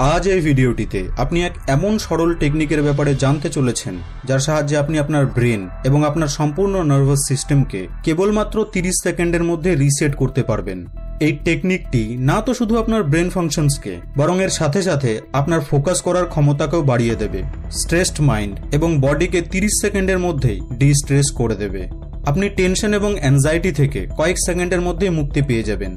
আজ এই ভিডিওটিতে আপনি এক এমন সরল টেকনিকের ব্যাপারে জানতে চলেছেন যার সাহায্যে আপনি আপনার ব্রেন এবং আপনার সম্পূর্ণ নার্ভাস সিস্টেমকে কেবলমাত্র 30 সেকেন্ডের মধ্যে রিসেট করতে পারবেন। এই টেকনিকটি না তো শুধু আপনার ব্রেন ফাংশনসকে বরং এর সাথে সাথে আপনার ফোকাস করার ক্ষমতাকেও বাড়িয়ে দেবে। স্ট্রেসড মাইন্ড এবং বডিকে 30 সেকেন্ডের মধ্যেই ডিস্ট্রেস করে দেবে। আপনি টেনশন এবং অ্যাংজাইটি থেকে কয়েক সেকেন্ডের মধ্যেই মুক্তি পেয়ে যাবেন।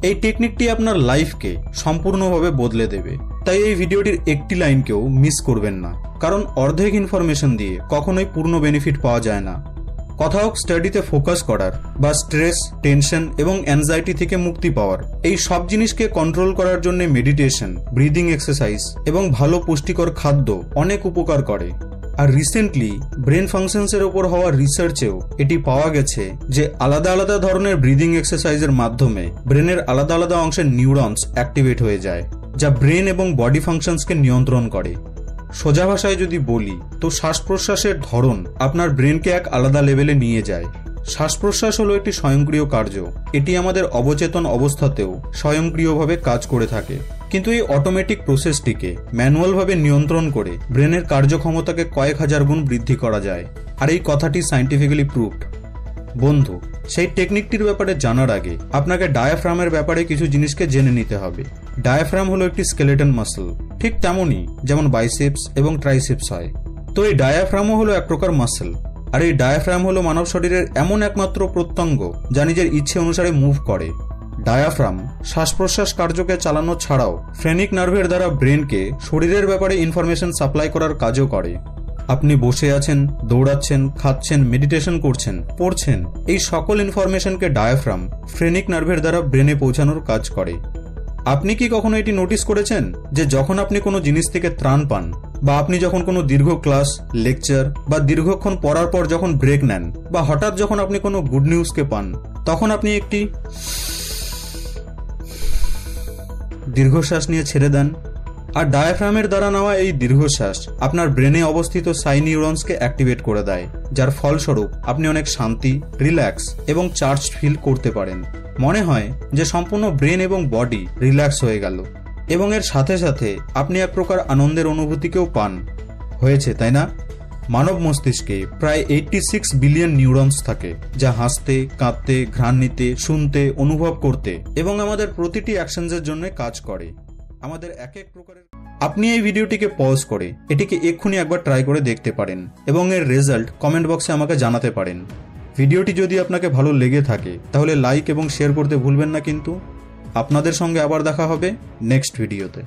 এই টেকনিকটি আপনার লাইফকে সম্পূর্ণভাবে বদলে দেবে। তাই এই ভিডিওটির একটি লাইনকেও মিস করবেন না, কারণ অর্ধেক ইনফরমেশন দিয়ে কখনোই পূর্ণ বেনিফিট পাওয়া যায় না। কথা হোক স্টাডিতে ফোকাস করার বা স্ট্রেস, টেনশন এবং অ্যাংজাইটি থেকে মুক্তি পাওয়ার, এই সব জিনিসকে কন্ট্রোল করার জন্য মেডিটেশন, ব্রিদিং এক্সারসাইজ এবং ভালো পুষ্টিকর খাদ্য অনেক উপকার করে। আর রিসেন্টলি ব্রেন ফাংশনসের ওপর হওয়া রিসার্চেও এটি পাওয়া গেছে যে আলাদা আলাদা ধরনের ব্রিদিং এক্সারসাইজের মাধ্যমে ব্রেনের আলাদা আলাদা অংশের নিউরনস অ্যাক্টিভেট হয়ে যায়, যা ব্রেন এবং বডি ফাংশনসকে নিয়ন্ত্রণ করে। সোজা ভাষায় যদি বলি তো শ্বাস প্রশ্বাসের ধরন আপনার ব্রেনকে এক আলাদা লেভেলে নিয়ে যায়। শ্বাস প্রশ্বাস হলো একটি স্বয়ংক্রিয় কার্য। এটি আমাদের অবচেতন অবস্থাতেও স্বয়ংক্রিয়ভাবে কাজ করে থাকে, কিন্তু এই অটোমেটিক প্রসেসটিকে ম্যানুয়ালভাবে নিয়ন্ত্রণ করে ব্রেনের কার্যক্ষমতাকে কয়েক হাজার গুণ বৃদ্ধি করা যায়। আর এই কথাটি সায়েন্টিফিক্যালি প্রুভড। বন্ধু, সেই টেকনিকটির ব্যাপারে জানার আগে আপনাকে ডায়াফ্রামের ব্যাপারে কিছু জিনিসকে জেনে নিতে হবে। ডায়াফ্রাম হলো একটি স্কেলেটন মাসল, ঠিক তেমনই যেমন বাইসেপস এবং ট্রাইসেপস হয়। তো এই ডায়াফ্রামও হলো এক প্রকার মাসল। আর এই ডায়াফ্রাম হলো মানব শরীরের এমন একমাত্র প্রত্যঙ্গ যা নিজের ইচ্ছে অনুসারে মুভ করে। ডায়াফ্রাম শ্বাস প্রশ্বাস কার্যকে চালানো ছাড়াও ফ্রেনিক নার্ভের দ্বারা ব্রেনকে শরীরের ব্যাপারে ইনফরমেশন সাপ্লাই করার কাজও করে। আপনি বসে আছেন, দৌড়াচ্ছেন, খাচ্ছেন, মেডিটেশন করছেন, পড়ছেন, এই সকল ইনফরমেশনকে ডায়াফ্রাম ফ্রেনিক নার্ভের দ্বারা ব্রেনে পৌঁছানোর কাজ করে। আপনি কি কখনো এটি নোটিস করেছেন যে যখন আপনি কোনো জিনিস থেকে ত্রাণ পান, বা আপনি যখন কোনো দীর্ঘ ক্লাস, লেকচার বা দীর্ঘক্ষণ পড়ার পর যখন ব্রেক নেন, বা হঠাৎ যখন আপনি কোনো গুড নিউজকে পান, তখন আপনি একটি দীর্ঘশ্বাস নিয়ে ছেড়ে দেন? আর ডায়াফ্রামের দ্বারা নেওয়া এই দীর্ঘশ্বাস আপনার ব্রেনে অবস্থিত সাই নিউরনসকে অ্যাক্টিভেট করে দেয়, যার ফলস্বরূপ আপনি অনেক শান্তি, রিল্যাক্স এবং চার্জ ফিল করতে পারেন। মনে হয় যে সম্পূর্ণ ব্রেন এবং বডি রিল্যাক্স হয়ে গেল, এবং এর সাথে সাথে আপনি এক প্রকার আনন্দের অনুভূতিকেও পান। হয়েছে, তাই না? মানব মস্তিষ্কে প্রায় 86 বিলিয়ন নিউরনস থাকে, যা হাসতে, কাঁদতে, ঘ্রাণ নিতে, শুনতে, অনুভব করতে এবং আমাদের প্রতিটি অ্যাকশনসের জন্য কাজ করে। আমাদের এক এক প্রকারের। আপনি এই ভিডিওটিকে পজ করে এটিকে এক্ষুনি একবার ট্রাই করে দেখতে পারেন এবং এর রেজাল্ট কমেন্ট বক্সে আমাকে জানাতে পারেন। ভিডিওটি যদি আপনাকে ভালো লেগে থাকে তাহলে লাইক এবং শেয়ার করতে ভুলবেন না। কিন্তু আপনাদের সঙ্গে আবার দেখা হবে নেক্সট ভিডিওতে।